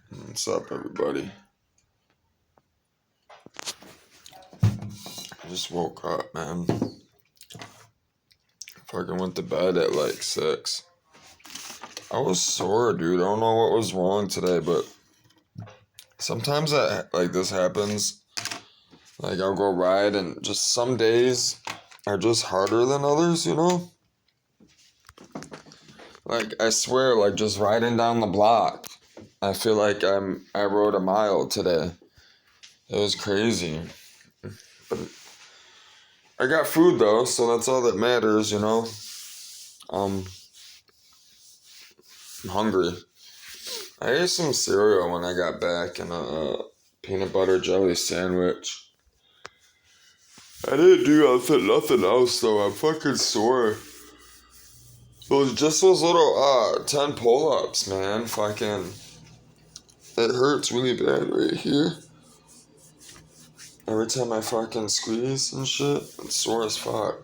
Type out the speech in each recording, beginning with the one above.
What's up, everybody? I just woke up, man. Fucking went to bed at like 6. I was sore, dude. I don't know what was wrong today, but sometimes that like this happens. Like I'll go ride, and just some days are just harder than others, you know? Like I swear, like just riding down the block, I feel like I rode a mile today. It was crazy. But I got food though, so that's all that matters, you know? Um, I'm hungry. I ate some cereal when I got back and a peanut butter jelly sandwich. I didn't do nothing else though. I'm fucking sore. Those little 10 pull-ups, man. Fucking, it hurts really bad right here. Every time I fucking squeeze and shit, it's sore as fuck.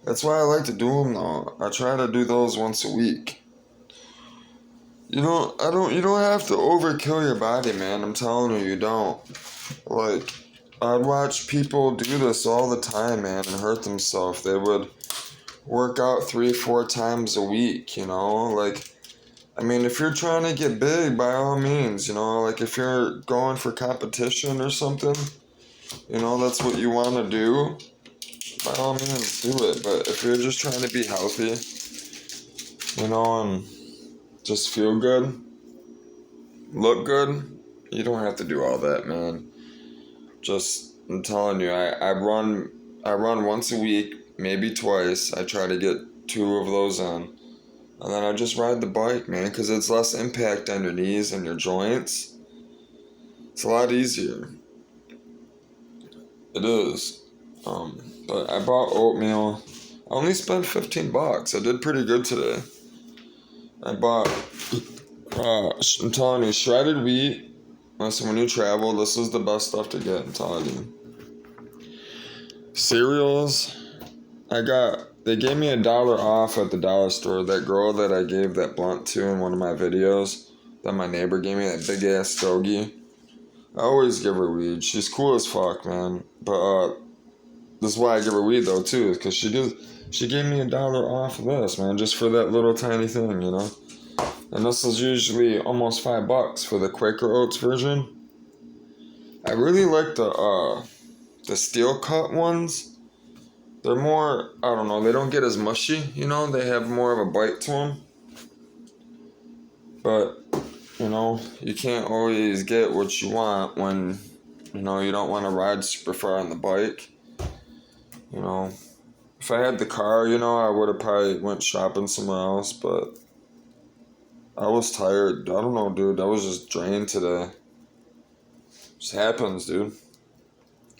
That's why I like to do them though. I try to do those once a week. You know, you don't have to overkill your body, man. I'm telling you, you don't. Like, I'd watch people do this all the time, man, and hurt themselves. They would work out 3-4 times a week, you know? Like, I mean, if you're trying to get big, by all means, you know? Like, if you're going for competition or something, you know, that's what you want to do, by all means, do it. But if you're just trying to be healthy, you know, and just feel good, look good, you don't have to do all that, man. I'm telling you, I run once a week, maybe twice. I try to get 2 of those in. And then I just ride the bike, man, because it's less impact on your knees and your joints. It's a lot easier. It is. But I bought oatmeal. I only spent $15. I did pretty good today. I bought, I'm telling you, shredded wheat. Listen, when you travel, this is the best stuff to get, I'm telling you. Cereals, they gave me $1 off at the dollar store. That girl that I gave that blunt to in one of my videos, that my neighbor gave me, that big ass stogie. I always give her weed. She's cool as fuck, man. But this is why I give her weed though too, because she gave me $1 off of this, man, just for that little tiny thing, you know. And this is usually almost $5 for the Quaker Oats version. I really like the steel cut ones. They're more, I don't know, they don't get as mushy, you know, they have more of a bite to them. But, you know, you can't always get what you want when, you know, you don't want to ride super far on the bike. You know, if I had the car, you know, I would have probably went shopping somewhere else, but I was tired. I don't know, dude, I was just drained today. Just happens, dude.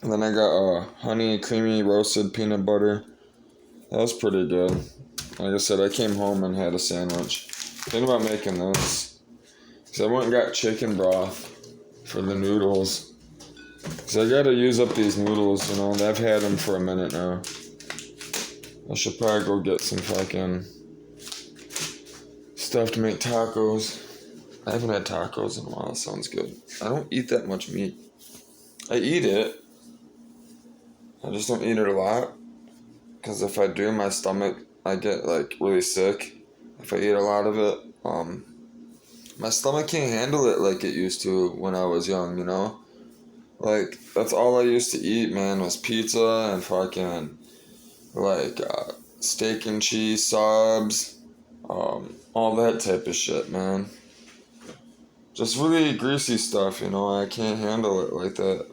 And then I got honey creamy roasted peanut butter. That was pretty good. Like I said, I came home and had a sandwich. Think about making this. Because I went and got chicken broth for the noodles. Because I gotta use up these noodles, you know. I've had them for a minute now. I should probably go get some fucking stuff to make tacos. I haven't had tacos in a while. That sounds good. I don't eat that much meat. I eat it. I just don't eat it a lot. Because if I do, my stomach, I get like really sick. If I eat a lot of it, my stomach can't handle it like it used to when I was young, you know? Like, that's all I used to eat, man, was pizza and fucking, like, steak and cheese subs, all that type of shit, man. Just really greasy stuff, you know? I can't handle it like that.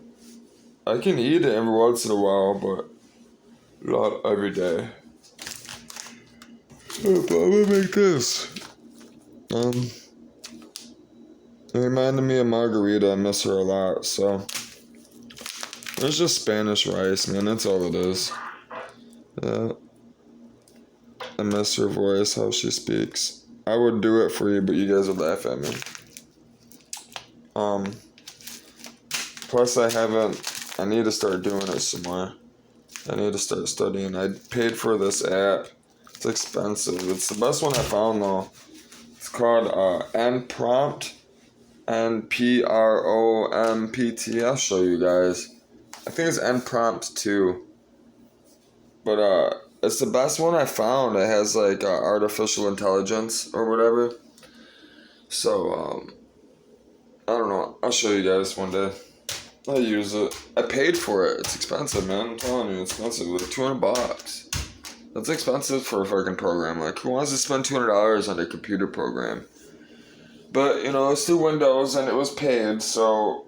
I can eat it every once in a while, but not every day. But I'm gonna make this. It reminded me of Margarita. I miss her a lot, so. It's just Spanish rice, man. That's all it is. Yeah. I miss her voice, how she speaks. I would do it for you, but you guys would laugh at me. Plus I need to start doing it some more. I need to start studying. I paid for this app. It's expensive. It's the best one I found though. It's called End Prompt. NPROMPT. I'll show you guys. I think it's NPrompt too. But it's the best one I found. It has like artificial intelligence or whatever. So I don't know. I'll show you guys one day. I use it. I paid for it. It's expensive, man. I'm telling you, it's expensive. Like $200. That's expensive for a fucking program. Like, who wants to spend $200 on a computer program? But, you know, it's through Windows and it was paid, so,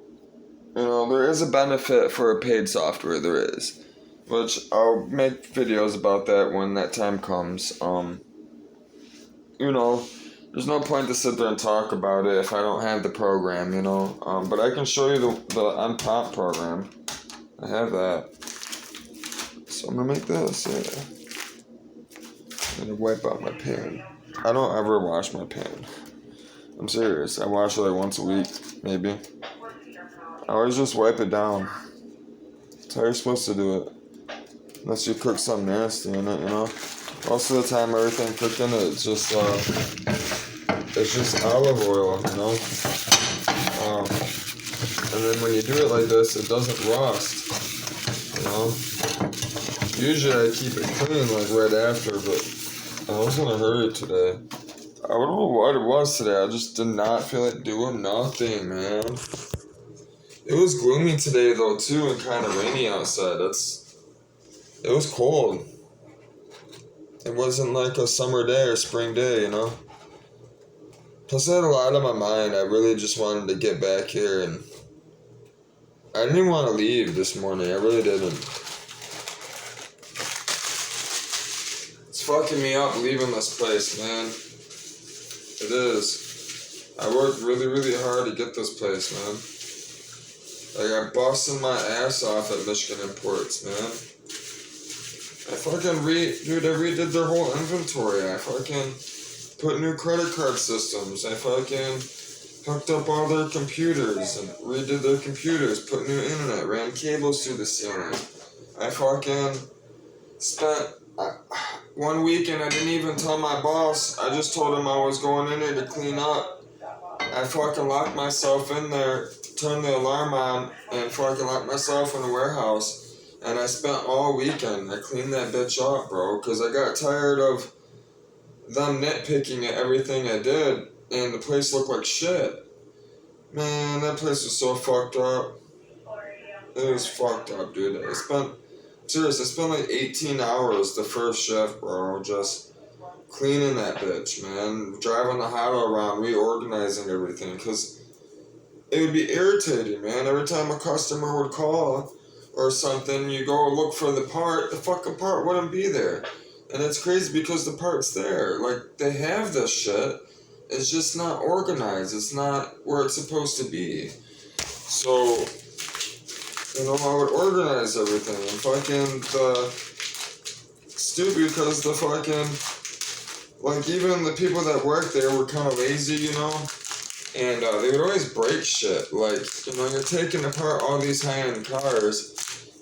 you know, there is a benefit for a paid software. There is. Which I'll make videos about that when that time comes. You know, there's no point to sit there and talk about it if I don't have the program, you know. But I can show you the NPrompt program. I have that. So I'm gonna make this, yeah. I'm gonna wipe out my pen. I don't ever wash my pen. I'm serious. I wash it like once a week, maybe. I always just wipe it down. That's how you're supposed to do it. Unless you cook something nasty in it, you know. Most of the time, everything cooked in it, it's just olive oil, you know. And then when you do it like this, it doesn't rust, you know. Usually I keep it clean like right after, but I was in a hurry today. I don't know what it was today. I just did not feel like doing nothing, man. It was gloomy today though too, and kind of rainy outside. It was cold. It wasn't like a summer day or spring day, you know. Plus I had a lot on my mind. I really just wanted to get back here, and I didn't even want to leave this morning. I really didn't. It's fucking me up leaving this place, man. It is. I worked really, really hard to get this place, man. Like, I'm busting my ass off at Michigan Imports, man. I fucking redid their whole inventory. I fucking put new credit card systems. I fucking hooked up all their computers and redid their computers, put new internet, ran cables through the ceiling. I fucking spent 1 weekend, I didn't even tell my boss. I just told him I was going in there to clean up. I fucking locked myself in there, turned the alarm on, and fucking locked myself in the warehouse. And I spent all weekend, I cleaned that bitch up, bro, because I got tired of them nitpicking at everything I did, and the place looked like shit. Man, that place was so fucked up. It was fucked up, dude. I spent like 18 hours the first shift, bro, just cleaning that bitch, man. Driving the hottle around, reorganizing everything, because it would be irritating, man. Every time a customer would call or something, you go look for the part, the fucking part wouldn't be there. And it's crazy because the part's there. Like, they have this shit. It's just not organized. It's not where it's supposed to be. So, you know, I would organize everything. And fucking stupid because the fucking, like, even the people that work there were kind of lazy, you know? And they would always break shit. Like, you know, you're taking apart all these high-end cars,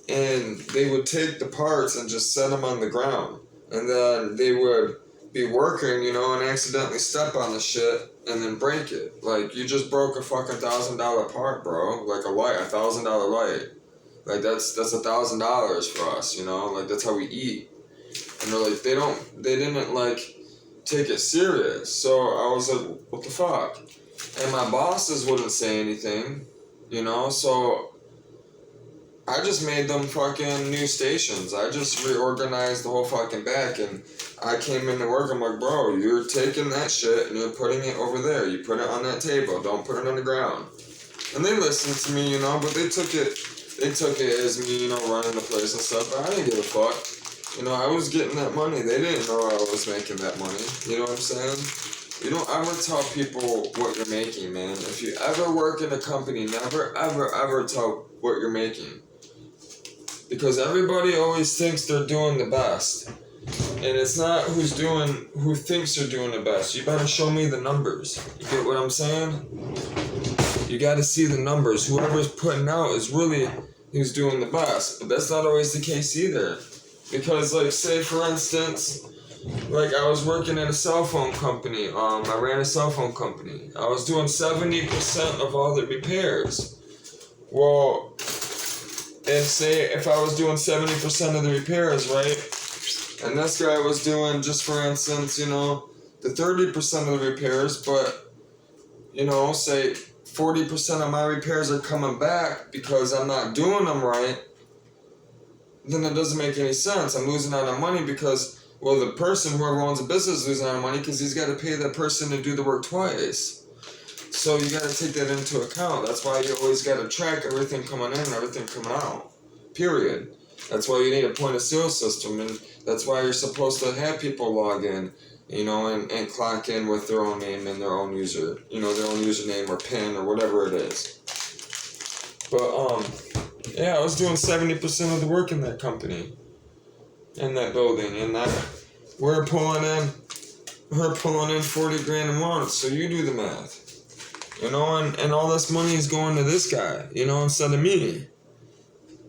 and they would take the parts and just set them on the ground. And then they would be working, you know, and accidentally step on the shit and then break it. Like, you just broke a fucking $1,000 part, bro. Like a light, $1,000 light. Like, that's $1,000 for us, you know? Like, that's how we eat. And they're like, they didn't, like, take it serious. So I was like, what the fuck? And my bosses wouldn't say anything, you know? So I just made them fucking new stations. I just reorganized the whole fucking back, and I came into work, I'm like, bro, you're taking that shit and you're putting it over there. You put it on that table, don't put it on the ground. And they listened to me, you know, but they took it as me, you know, running the place and stuff, but I didn't give a fuck. You know, I was getting that money. They didn't know I was making that money. You know what I'm saying? You don't ever tell people what you're making, man. If you ever work in a company, never, ever, ever tell what you're making. Because everybody always thinks they're doing the best. And it's not who thinks they're doing the best. You better show me the numbers. You get what I'm saying? You gotta see the numbers. Whoever's putting out is really who's doing the best. But that's not always the case either. Because, like, say for instance, Like, I was working at a cell phone company. I ran a cell phone company. I was doing 70% of all the repairs. Well, if I was doing 70% of the repairs, right? And this guy was doing, just for instance, the 30% of the repairs, but, say 40% of my repairs are coming back because I'm not doing them right, then it doesn't make any sense. I'm losing out on money because, well, the person, whoever owns a business, is losing out on money because he's got to pay that person to do the work twice. So you got to take that into account. That's why you always got to track everything coming in and everything coming out. Period. That's why you need a point of sale system, and that's why you're supposed to have people log in, and clock in with their own name and their own their own username or PIN or whatever it is. But yeah, I was doing 70% of the work in that company, in that building, and we're pulling in $40,000 a month. So you do the math, and all this money is going to this guy, instead of me.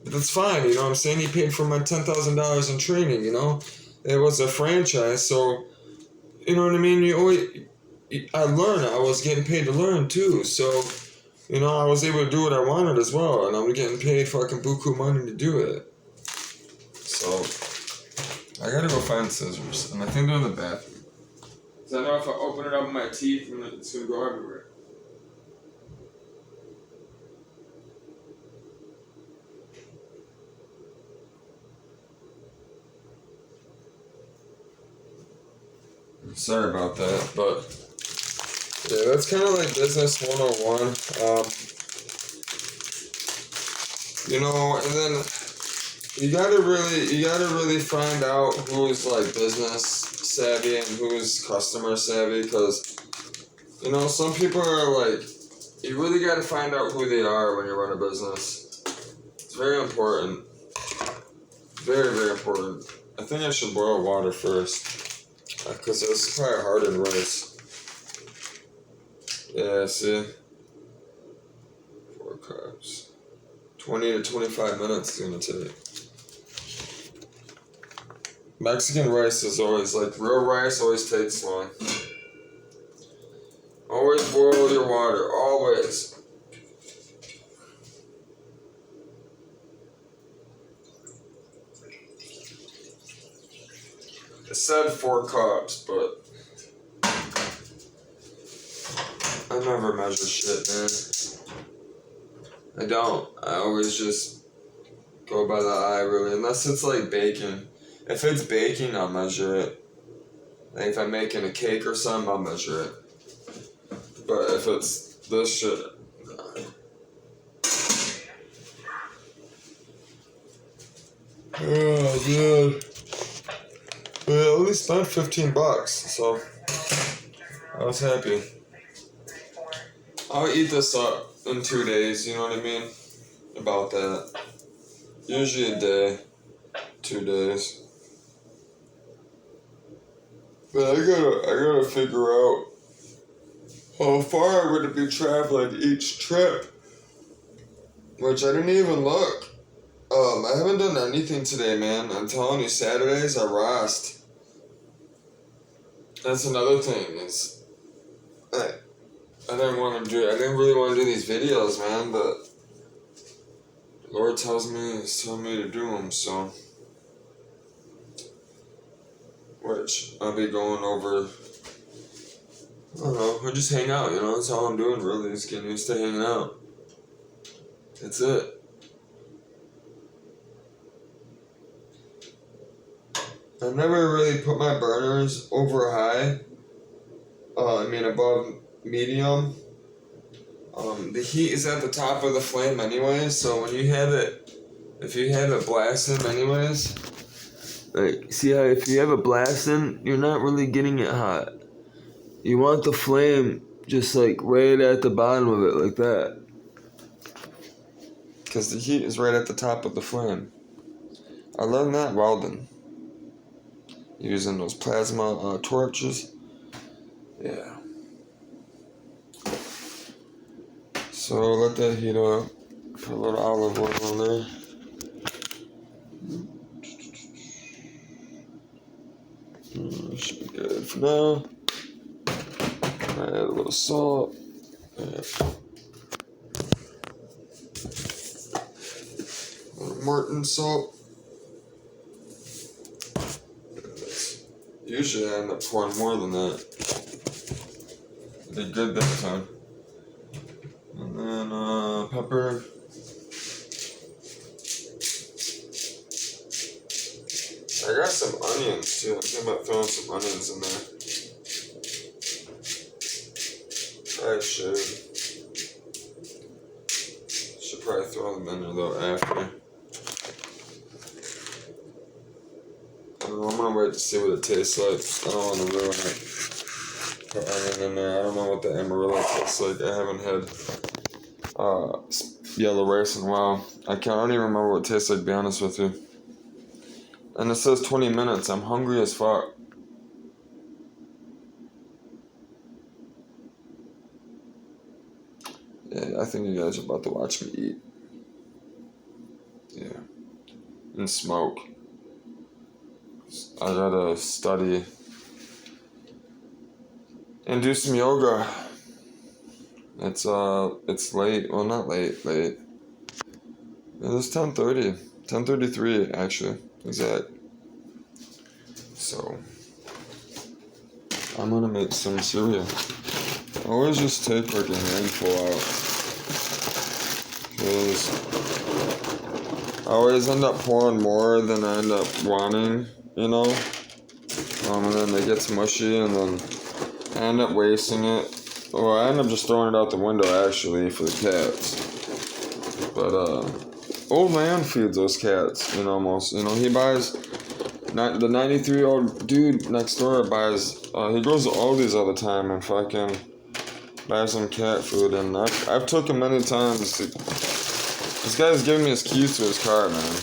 But that's fine, you know what I'm saying? He paid for my $10,000 in training, It was a franchise, so, you know what I mean? I learned. I was getting paid to learn, too. So, I was able to do what I wanted as well, and I'm getting paid fucking buku money to do it. So, I gotta go find scissors, and I think they're in the bathroom. Because I know if I open it up with my teeth, it's gonna go everywhere. Sorry about that, but yeah, that's kind of like business 101. And then you gotta really find out who's like business savvy and who's customer savvy, because some people are like, you really gotta find out who they are when you run a business. It's very important. Very, very important. I think I should boil water first. Because it's probably hard in rice. Yeah, see? 4 cups. 20 to 25 minutes is going to take. Mexican rice is always, real rice always takes long. Always boil your water. Always. It said 4 cups, but I never measure shit, man. I don't. I always just go by the eye, really. Unless it's like baking. If it's baking, I'll measure it. Like if I'm making a cake or something, I'll measure it. But if it's this shit, oh, man. But I only spent $15, so I was happy. I'll eat this up in 2 days, you know what I mean? About that. Usually a day, 2 days. But I gotta figure out how far I'm gonna be traveling each trip. Which I didn't even look. I haven't done anything today, man. I'm telling you, Saturdays are rest. That's another thing, is I didn't really want to do these videos, man, but the Lord He's telling me to do them, so, which I'll be going over, I don't know, we'll just hang out, that's all I'm doing, really, just getting used to hanging out. That's it. I never really put my burners over high. Above medium. The heat is at the top of the flame anyways, so when you have it, if you have it blasting anyways, see how if you have it blasting, you're not really getting it hot. You want the flame just right at the bottom of it, like that. Because the heat is right at the top of the flame. I learned that welding. Using those plasma torches. Yeah. So let that heat up. Put a little olive oil on there. for now. I add a little salt. A little Morton salt. Usually I end up pouring more than that. Did good that time. And then pepper. I got some onions too. I'm thinking about throwing some onions in there. I should. Should probably throw them in there though after. I don't know, I'm gonna wait to see what it tastes like. I don't want to ruin it. Put onion in there. I don't know what the Amarillo tastes like. I haven't had yellow rice in a while. I don't even remember what it tastes like, to be honest with you. And it says 20 minutes. I'm hungry as fuck. Yeah, I think you guys are about to watch me eat. Yeah. And smoke. I gotta study. And do some yoga. It's late. Well, not late. It is 10:30. 10:33 actually. Exact. So I'm gonna make some cereal. I always just take like a handful out. Cause I always end up pouring more than I end up wanting, you know? And then it gets mushy and then I end up wasting it. Or I end up just throwing it out the window actually for the cats. But old man feeds those cats, you know, he buys, the 93-year-old dude next door buys, he goes to Aldi's all the time and fucking buys some cat food, and I've took him many times to, this guy's giving me his keys to his car, man.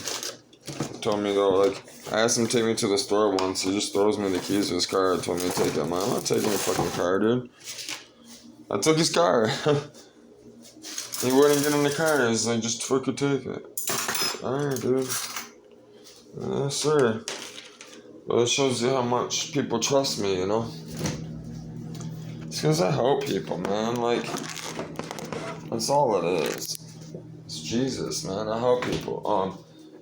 He told me though, like, I asked him to take me to the store once, he just throws me the keys to his car and told me to take it. I'm not taking your fucking car, dude. I took his car. He wouldn't get in the car. He's like, just fucking take it. Alright, dude. Yes, sir. Well, it shows you how much people trust me, you know? It's because I help people, man. Like, that's all it is. It's Jesus, man. I help people.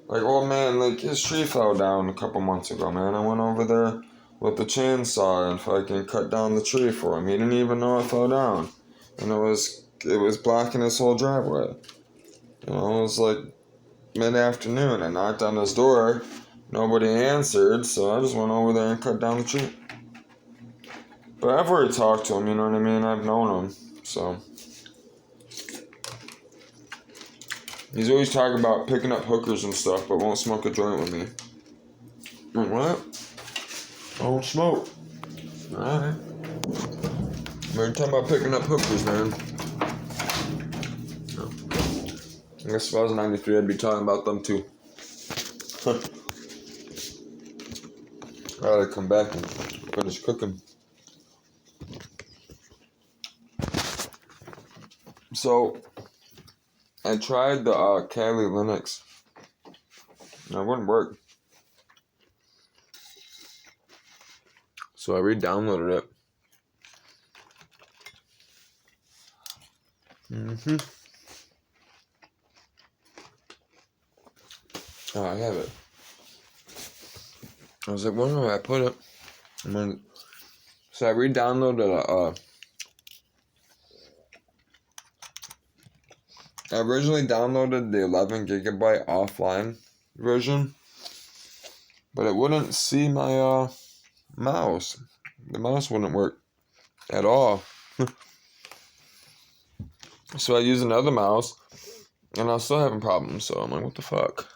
Like, old man, like, his tree fell down a couple months ago, man. I went over there with the chainsaw and fucking cut down the tree for him. He didn't even know it fell down. And it was blocking his whole driveway. You know, it was like mid-afternoon. I knocked on his door. Nobody answered, so I just went over there and cut down the tree. But I've already talked to him, you know what I mean? I've known him, so. He's always talking about picking up hookers and stuff, but won't smoke a joint with me. I'm like, what? I don't smoke. Alright. We're talking about picking up hookers, man. I guess if I was 93, I'd be talking about them too. I gotta come back and finish cooking. So, I tried the Kali Linux. And it wouldn't work. So I re-downloaded it. Oh, I have it. I was like, where do I put it? So I re-downloaded I originally downloaded the 11 gigabyte offline version, but it wouldn't see my mouse. The mouse wouldn't work at all. So I used another mouse, and I was still having problems. So I'm like, what the fuck?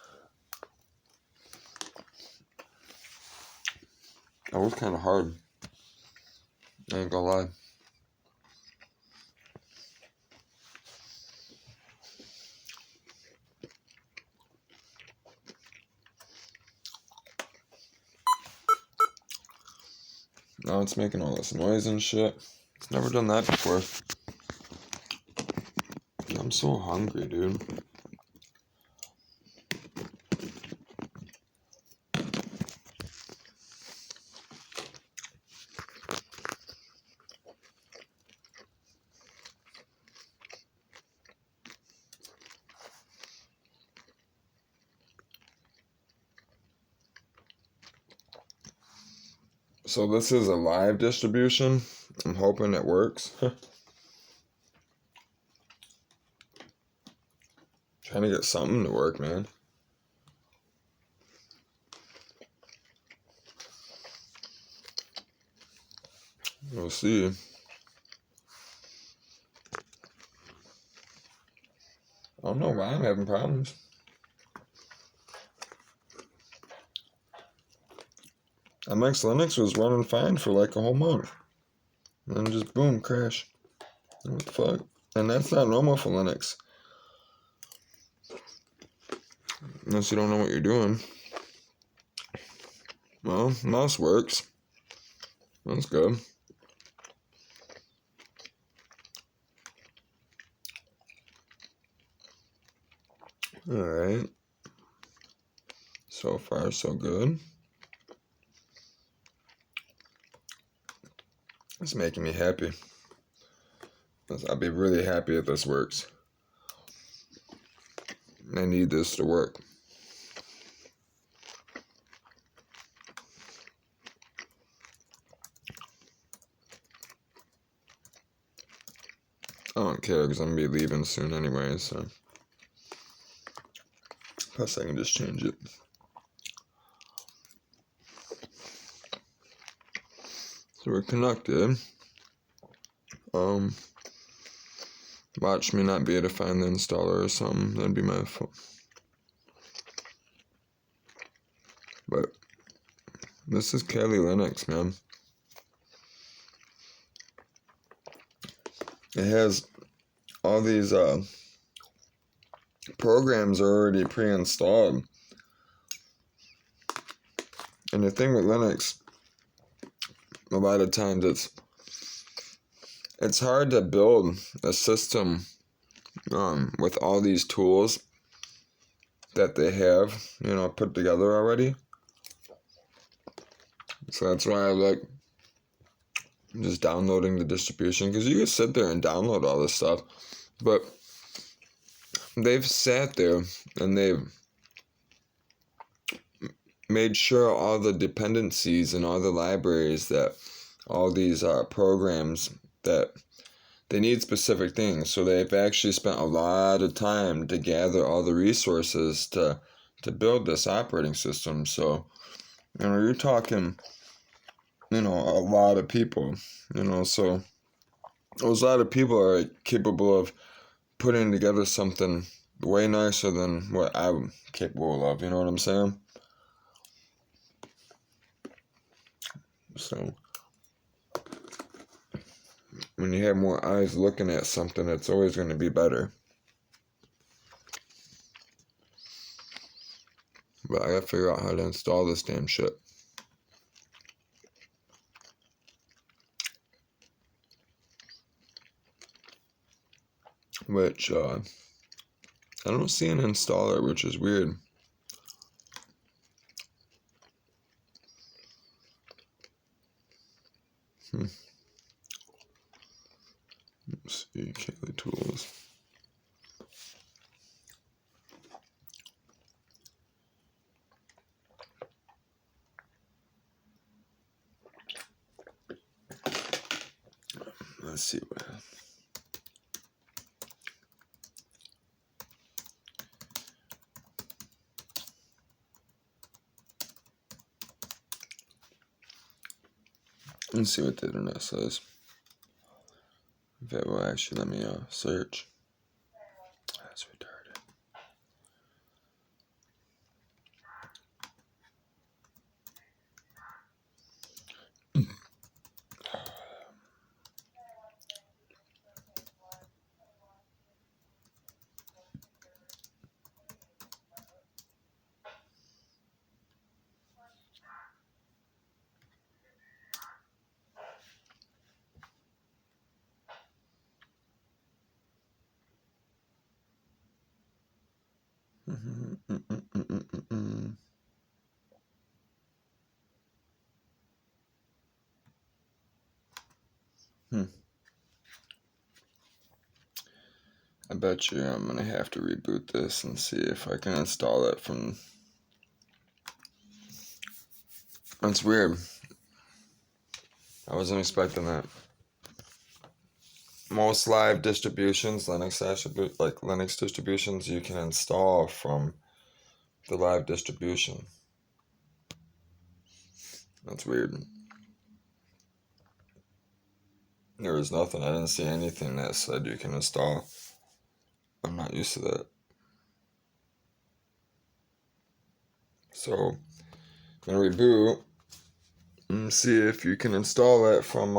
That was kind of hard. I ain't gonna lie. Now it's making all this noise and shit. It's never done that before. I'm so hungry, dude. So this is a live distribution. I'm hoping it works. Trying to get something to work, man. We'll see. I don't know why I'm having problems. MX Linux was running fine for like a whole month. And then just boom, crash. What the fuck? And that's not normal for Linux. Unless you don't know what you're doing. Well, mouse works. That's good. Alright. So far, so good. It's making me happy. I'll be really happy if this works. I need this to work. I don't care because I'm going to be leaving soon anyway, so. Plus I can just change it. So we're connected. Watch me not be able to find the installer or something. That'd be my fault. But this is Kali Linux, man. It has all these programs already pre-installed. And the thing with Linux, a lot of times it's hard to build a system with all these tools that they have, put together already. So that's why I like just downloading the distribution, because you can sit there and download all this stuff, but they've sat there and they've made sure all the dependencies and all the libraries, that all these programs, that they need specific things. So they've actually spent a lot of time to gather all the resources to build this operating system. So, you're talking, a lot of people, so those lot of people are capable of putting together something way nicer than what I'm capable of, you know what I'm saying? So when you have more eyes looking at something, it's always going to be better. But I gotta figure out how to install this damn shit. Which, I don't see an installer, which is weird. Let's see, Kali Tools. Let's see what. Let's see what the internet says. If it will actually let me search. That's retarded. I bet you I'm gonna have to reboot this and see if I can install it from. That's weird. I wasn't expecting that. Most live distributions, Linux distributions, you can install from the live distribution. That's weird. There was nothing. I didn't see anything that said you can install. I'm not used to that. So I'm gonna reboot and see if you can install it from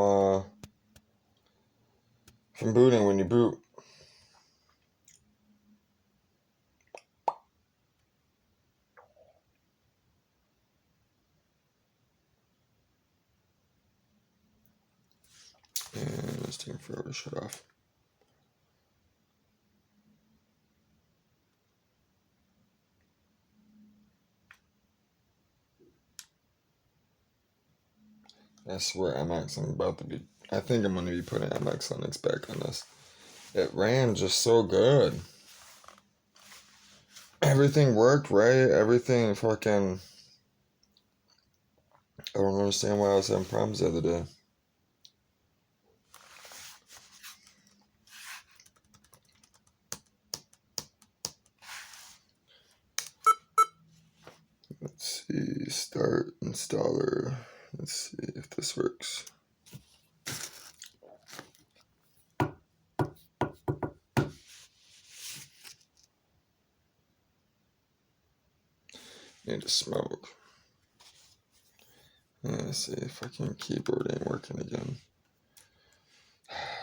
booting when you boot. And it's taking forever to shut off. I swear MX, I think I'm going to be putting MX Linux back on this. It ran just so good. Everything worked right. Everything fucking... I don't understand why I was having problems the other day. Let's see, start installer. Let's see if this works. Need to smoke. Let's see if fucking keyboard ain't working again.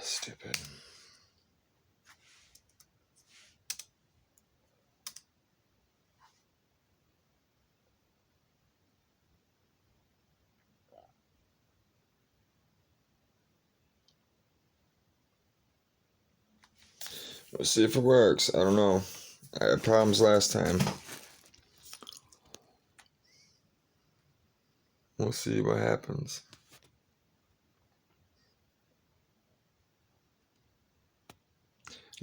Stupid. Let's see if it works. I don't know. I had problems last time. We'll see what happens.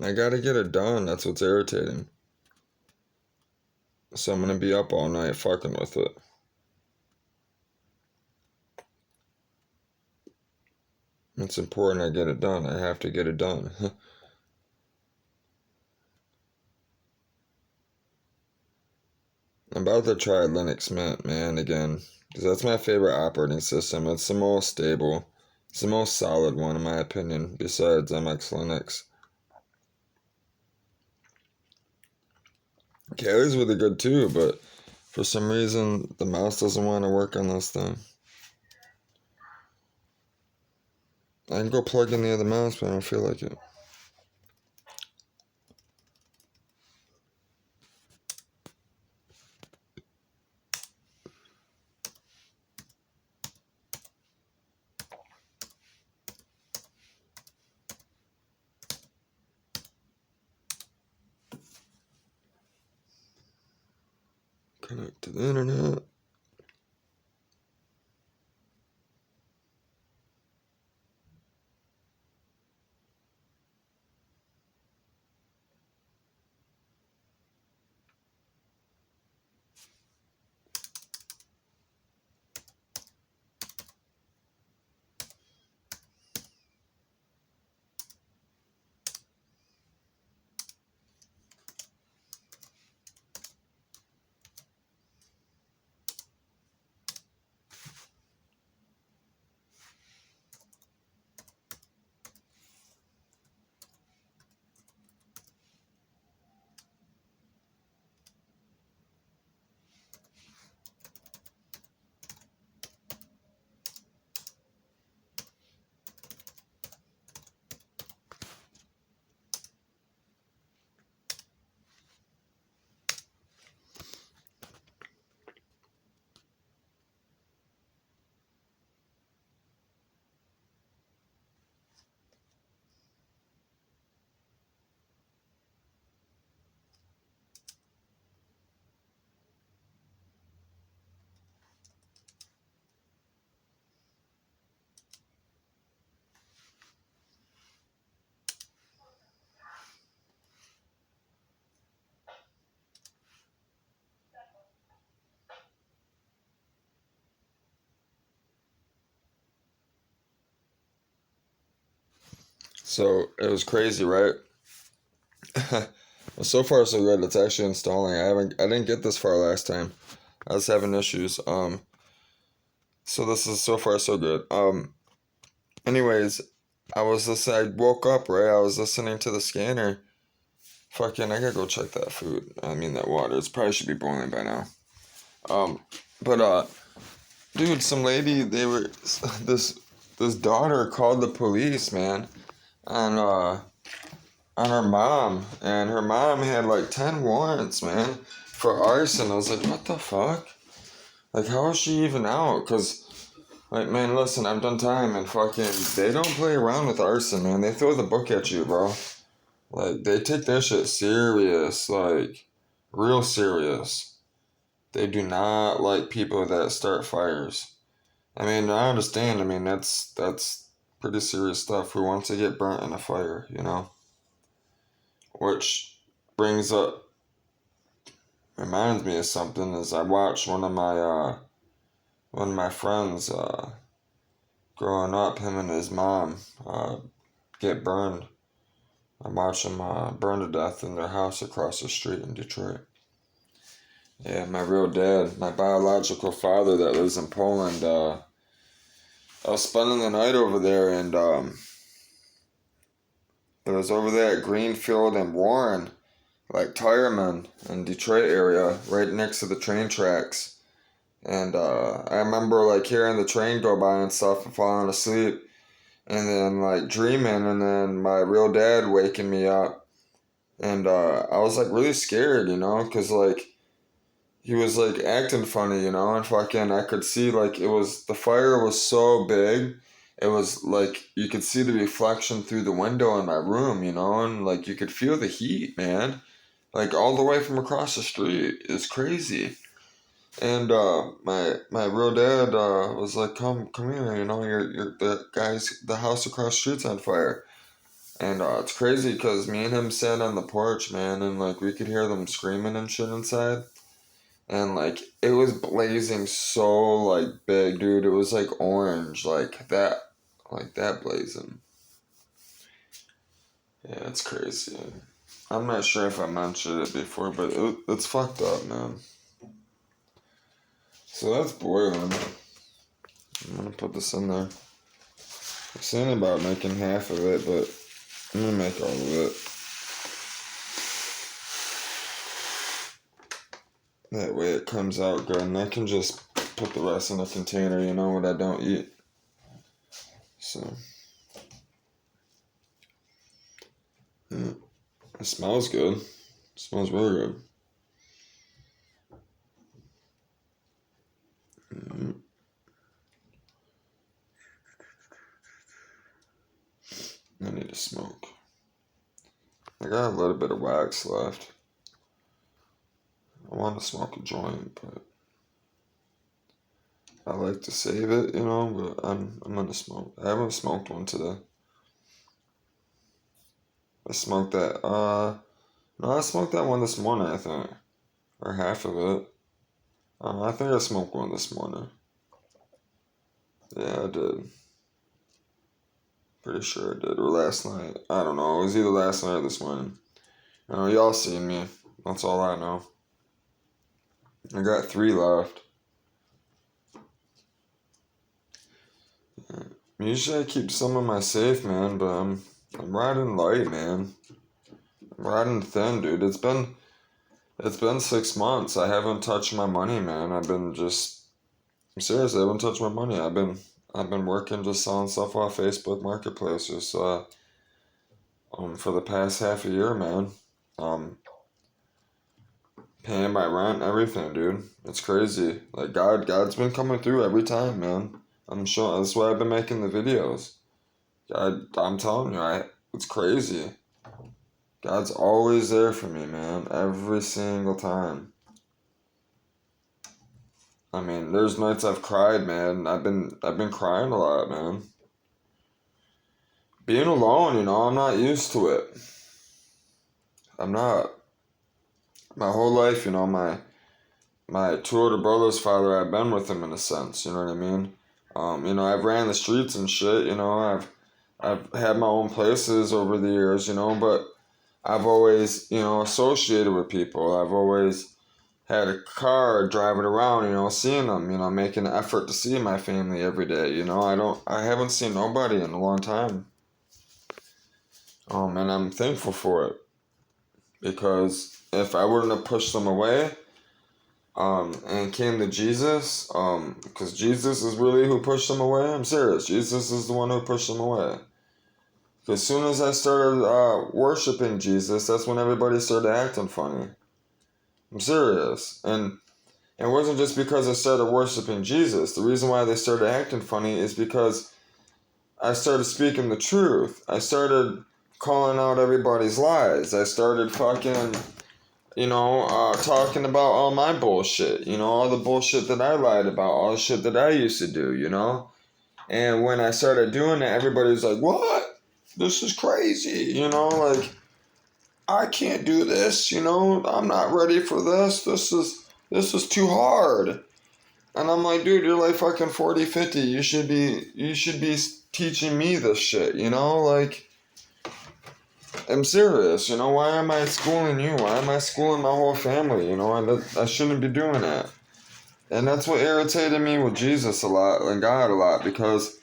I gotta get it done. That's what's irritating. So I'm gonna be up all night fucking with it. It's important I get it done. I have to get it done. I'm about to try Linux Mint, man, again. Because that's my favorite operating system. It's the most stable. It's the most solid one, in my opinion, besides MX Linux. Kali's really good too, but for some reason, the mouse doesn't want to work on this thing. I can go plug in the other mouse, but I don't feel like it. Connect to the internet. So it was crazy, right? Well, so far so good. It's actually installing. I didn't get this far last time. I was having issues. So this is so far so good. Anyways, I woke up, right? I was listening to the scanner. Fucking, I gotta go check that food. I mean that water. It's probably should be boiling by now. Um, but dude, some lady, this this daughter called the police, man, on on her mom, and her mom had like 10 warrants, man, for arson. I was like, what the fuck? Like, how is she even out? Cause, like, man, listen, I've done time, and fucking, they don't play around with arson, man. They throw the book at you, bro. Like, they take that shit serious, like, real serious. They do not like people that start fires. I mean, I understand. I mean, that's pretty serious stuff. Who wants to get burnt in a fire, you know? Which brings up, reminds me of something. Is I watched one of my friends growing up, him and his mom get burned. I watched them burn to death in their house across the street in Detroit. Yeah, my real dad, my biological father that lives in Poland. I was spending the night over there, and it was over there at Greenfield and Warren, like Tireman in Detroit area, right next to the train tracks. And I remember like hearing the train go by and stuff and falling asleep, and then like dreaming, and then my real dad waking me up, and I was like really scared, you know, cause like he was like acting funny, you know, and fucking I could see like the fire was so big. It was like you could see the reflection through the window in my room, you know, and like you could feel the heat, man. Like all the way from across the street. It's crazy. And my real dad was like, come here, you know, you're the house across the street's on fire. And it's crazy because me and him sat on the porch, man, and like we could hear them screaming and shit inside. And like it was blazing so like big, dude. It was like orange, like that blazing. Yeah, it's crazy. I'm not sure if I mentioned it before, but it's fucked up, man. So that's boiling. I'm gonna put this in there. I'm saying about making half of it, but I'm gonna make all of it. That way it comes out good, and I can just put the rest in a container, you know, what I don't eat. So, yeah. It smells good. It smells really good. Mm. I need to smoke. I got a little bit of wax left. I want to smoke a joint, but I like to save it, you know, but I'm gonna smoke. I haven't smoked one today. I smoked that no, I smoked that one this morning, I think. Or half of it. I think I smoked one this morning. Yeah, I did. Pretty sure I did. Or last night. I don't know. It was either last night or this morning. Y'all seen me. That's all I know. I got 3 left. Usually I keep some in my safe, man, but I'm riding light, man. I'm riding thin, dude. It's been 6 months. I haven't touched my money, man. I'm serious, I haven't touched my money. I've been working just selling stuff off Facebook Marketplaces, for the past half a year, man. Um, Paying my rent, everything, dude. It's crazy. Like God's been coming through every time, man. I'm sure that's why I've been making the videos. I'm telling you, it's crazy. God's always there for me, man. Every single time. I mean, there's nights I've cried, man. I've been crying a lot, man. Being alone, you know, I'm not used to it. I'm not. My whole life, you know, my 2 older brothers' father, I've been with him in a sense, you know what I mean? You know, I've ran the streets and shit, you know, I've had my own places over the years, but I've always, associated with people. I've always had a car driving around, seeing them, making an effort to see my family every day, I haven't seen nobody in a long time. And I'm thankful for it because if I wouldn't have pushed them away, and came to Jesus, because Jesus is really who pushed them away. I'm serious. Jesus is the one who pushed them away. As soon as I started worshiping Jesus, that's when everybody started acting funny. I'm serious. And it wasn't just because I started worshiping Jesus. The reason why they started acting funny is because I started speaking the truth. I started calling out everybody's lies. I started fucking, talking about all my bullshit. All the bullshit that I lied about, all the shit that I used to do, And when I started doing it, everybody was like, what? This is crazy, like, I can't do this, I'm not ready for this. This is too hard. And I'm like, dude, you're like fucking 40, 50. You should be teaching me this shit, like, I'm serious, why am I schooling you? Why am I schooling my whole family, I shouldn't be doing that. And that's what irritated me with Jesus a lot and God a lot because,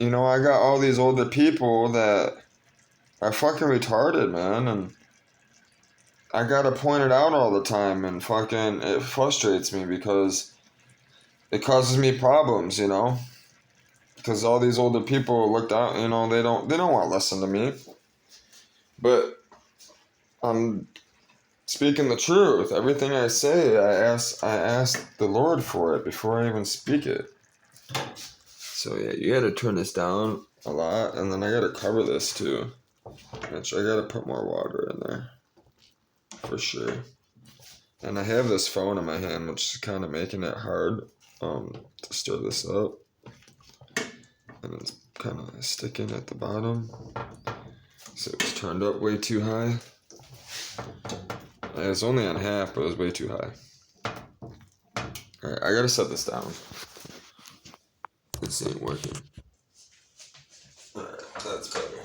I got all these older people that are fucking retarded, man, and I gotta point it out all the time, and fucking, it frustrates me because it causes me problems, because all these older people looked out, they don't want to listen to me, but I'm speaking the truth. Everything I say, I ask the Lord for it before I even speak it. So yeah, you gotta turn this down a lot, and then I gotta cover this too. Which I gotta put more water in there. For sure. And I have this phone in my hand, which is kind of making it hard to stir this up. And it's kind of sticking at the bottom. So it was turned up way too high. It was only on half, but it was way too high. Alright, I gotta set this down. This ain't working. Alright, that's better.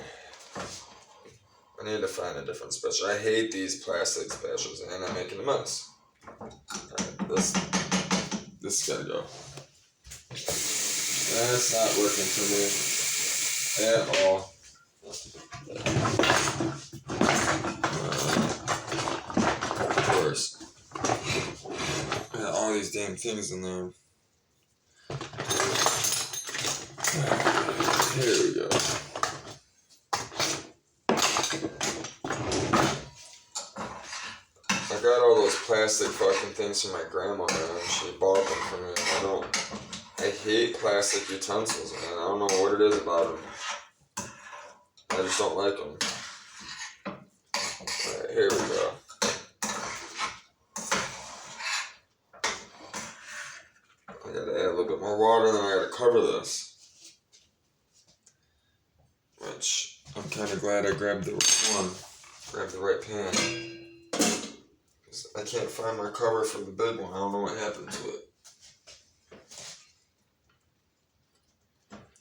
I need to find a different spatula. I hate these plastic spatulas, and I'm making a mess. Alright, this gotta go. That's not working for me at all. Of course. Got all these damn things in there. Here we go. I got all those plastic fucking things from my grandma, man. She bought them for me. I hate plastic utensils, man. I don't know what it is about them. I just don't like them. Alright, here we go. I gotta add a little bit more water, and then I gotta cover this. Which, I'm kinda glad I grabbed the right pan. I can't find my cover for the big one. I don't know what happened to it.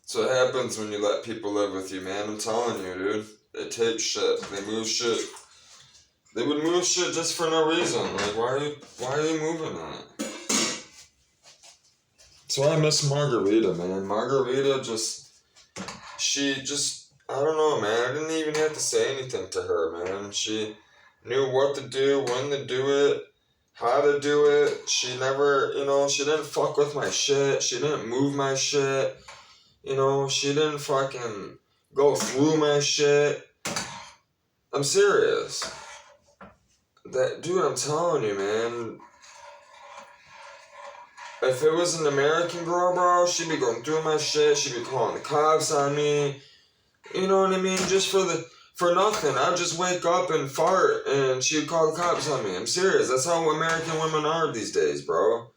So it happens when you let people live with you, man. I'm telling you, dude. They take shit. They move shit. They would move shit just for no reason. Like, why are you moving that? So I miss Margarita, man. Margarita I don't know, man. I didn't even have to say anything to her, man. She knew what to do, when to do it, how to do it. She never, she didn't fuck with my shit. She didn't move my shit. She didn't fucking go through my shit. I'm serious. Dude, I'm telling you, man. If it was an American girl, bro, she'd be going through my shit. She'd be calling the cops on me. You know what I mean? Just for nothing. I'd just wake up and fart, and she'd call the cops on me. I'm serious. That's how American women are these days, bro.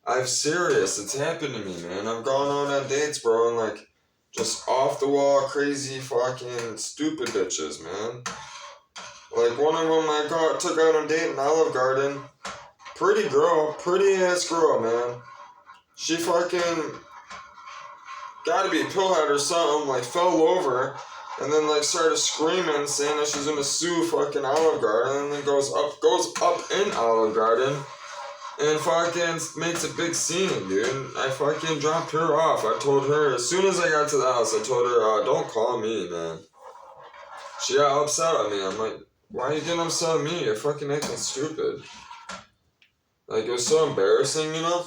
I'm serious. It's happened to me, man. I've gone on dates, bro, and like, just off the wall, crazy, fucking, stupid bitches, man. Like, one of them I took out on a date in Olive Garden. Pretty ass girl, man. She fucking gotta be a pillhead or something, like fell over and then like started screaming, saying that she's gonna sue fucking Olive Garden, and then goes up in Olive Garden and fucking makes a big scene, dude. I fucking dropped her off. I told her as soon as I got to the house, I told her, don't call me, man. She got upset at me. I'm like, why are you getting upset at me? You're fucking acting stupid. Like, it was so embarrassing, you know?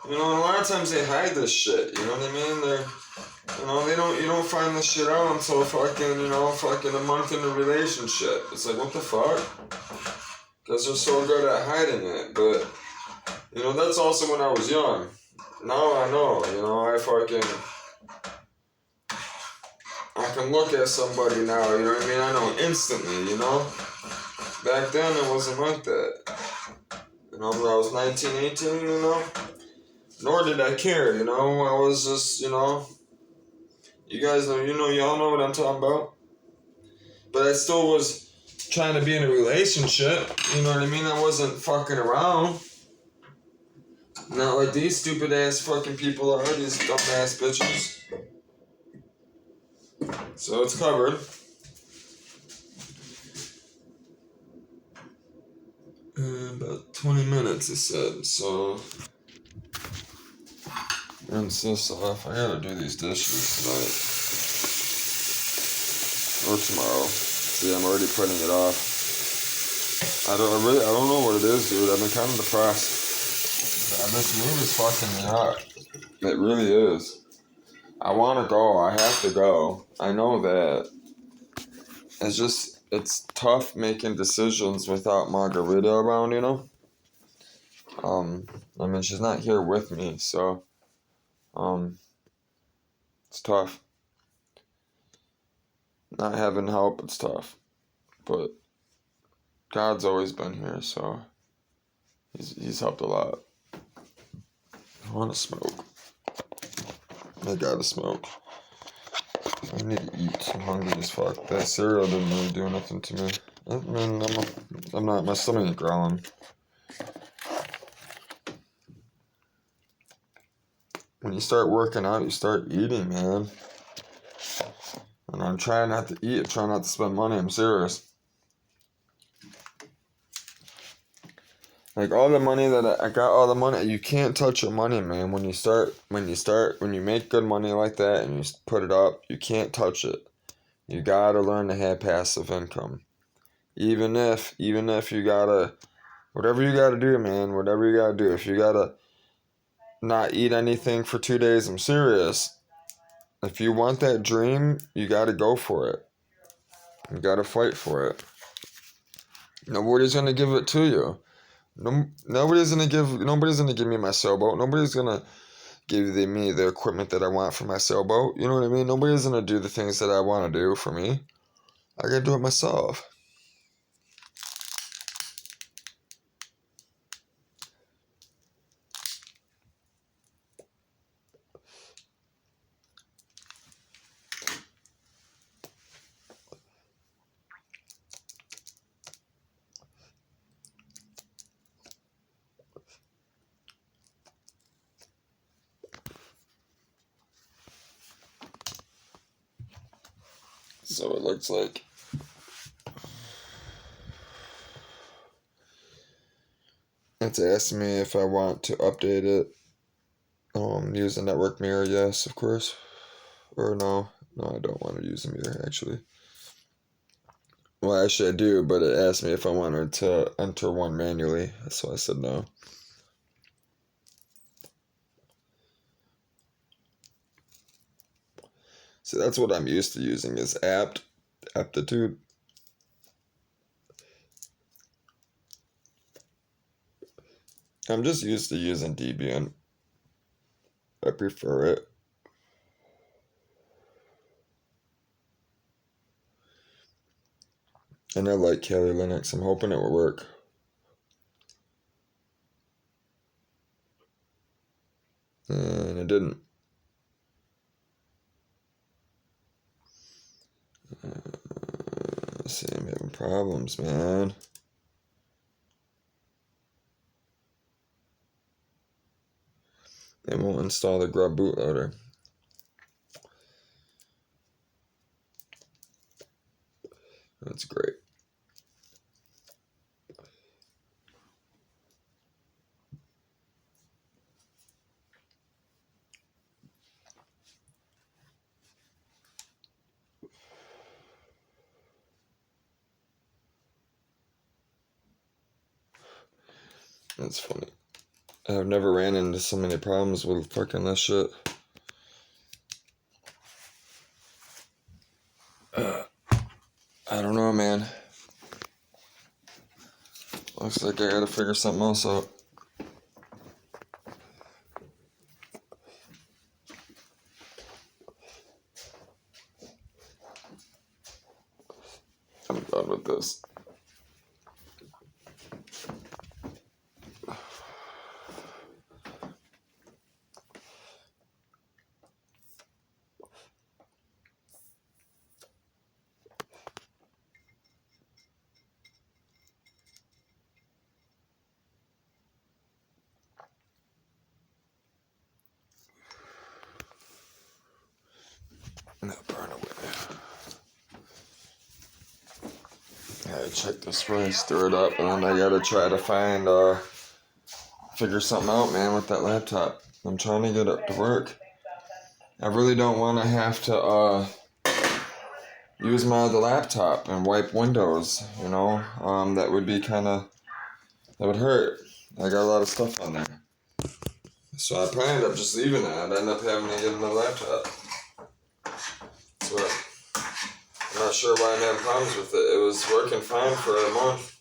You know, a lot of times they hide this shit, you know what I mean? You don't find this shit out until fucking a month in a relationship. It's like, what the fuck? Because they're so good at hiding it. But, you know, that's also when I was young. Now I know, you know, I can look at somebody now, you know what I mean? I know instantly, you know? Back then it wasn't like that. You know, when I was 19, 18, you know? Nor did I care, you know? I was just, you know... You guys know, y'all know what I'm talking about. But I still was trying to be in a relationship, you know what I mean? I wasn't fucking around. Not like these stupid ass fucking people are, these dumb ass bitches. So it's covered. About 20 minutes, it said, so... Rinse this off. I gotta do these dishes tonight. Or tomorrow. See, I'm already putting it off. I don't know what it is, dude. I've been kind of depressed. This move is fucking me up. It really is. I want to go. I have to go. I know that. It's tough making decisions without Margarita around, you know? I mean, she's not here with me, so, it's tough. Not having help, it's tough. But God's always been here, so he's helped a lot. I want to smoke. I gotta smoke. I need to eat. I'm hungry as fuck. That cereal didn't really do nothing to me. I mean, I'm not, my stomach ain't growling. When you start working out, you start eating, man. And I'm trying not to eat, trying not to spend money, I'm serious. Like, all the money that I got, all the money, you can't touch your money, man. When you make good money like that and you put it up, you can't touch it. You gotta learn to have passive income. Even if you gotta, whatever you gotta do, man, whatever you gotta do. If you gotta not eat anything for 2 days, I'm serious. If you want that dream, you gotta go for it. You gotta fight for it. Nobody's gonna give it to you. Nobody's gonna give me my sailboat. Nobody's gonna give me the equipment that I want for my sailboat. You know what I mean? Nobody's gonna do the things that I want to do for me. I gotta do it myself. So it looks like it's asking me if I want to update it. Use a network mirror, yes, of course. Or no, I don't want to use a mirror, actually. Well, actually I do, but it asked me if I wanted to enter one manually, so I said no. See, that's what I'm used to using is aptitude. I'm just used to using Debian. I prefer it. And I like Kali Linux. I'm hoping it will work. And it didn't. See, I'm having problems, man. It won't install the Grub bootloader. That's great. That's funny. I've never ran into so many problems with fucking this shit. I don't know, man. Looks like I gotta figure something else out. I'm done with this. No, burn away. I check this rice, stir it up, and then I gotta try to find, figure something out, man, with that laptop. I'm trying to get it to work. I really don't want to have to, use my other laptop and wipe Windows, you know? That would be that would hurt. I got a lot of stuff on there. So I probably end up just leaving it. I'd end up having to get another laptop. So I'm not sure why I'm having problems with it. It was working fine for a month.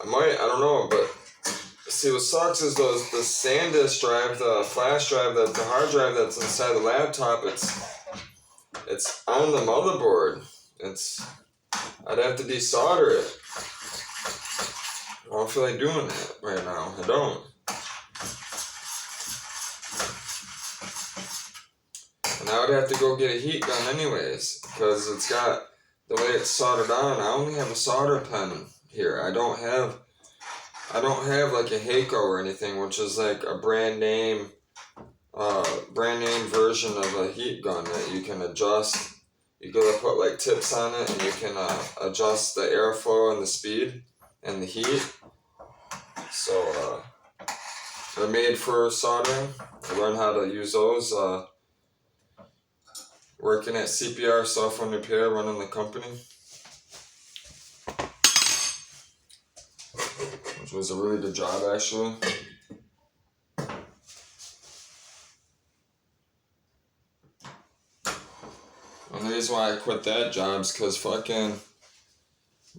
I don't know, but see what sucks is the SanDisk drive, the flash drive, the hard drive that's inside the laptop, it's on the motherboard. I'd have to desolder it. I don't feel like doing that right now. I don't. And I would have to go get a heat gun anyways, because it's got, the way it's soldered on, I only have a solder pen here. I don't have like a Heiko or anything, which is like a brand name version of a heat gun that you can adjust. You gotta put like tips on it, and you can adjust the airflow and the speed and the heat. So they're made for soldering. I learned how to use those working at CPR Software and Repair, running the company, which was a really good job actually. And the reason why I quit that job is because fucking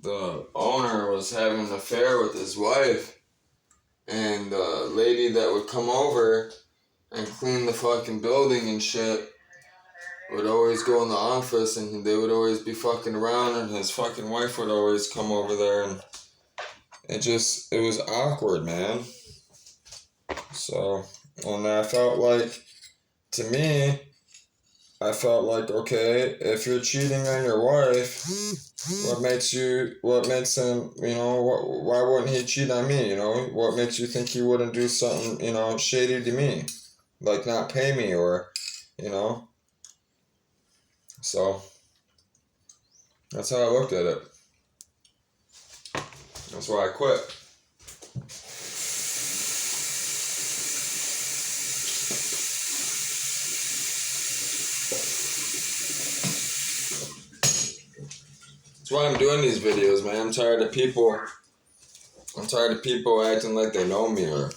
the owner was having an affair with his wife, and the lady that would come over and clean the fucking building and shit would always go in the office, and they would always be fucking around, and his fucking wife would always come over there, and it was awkward, man. So, and I felt like, to me, okay, if you're cheating on your wife, what makes him, why wouldn't he cheat on me, What makes you think he wouldn't do something, shady to me? Like not pay me or, So, that's how I looked at it. That's why I quit. That's why I'm doing these videos, man. I'm tired of people acting like they know me or,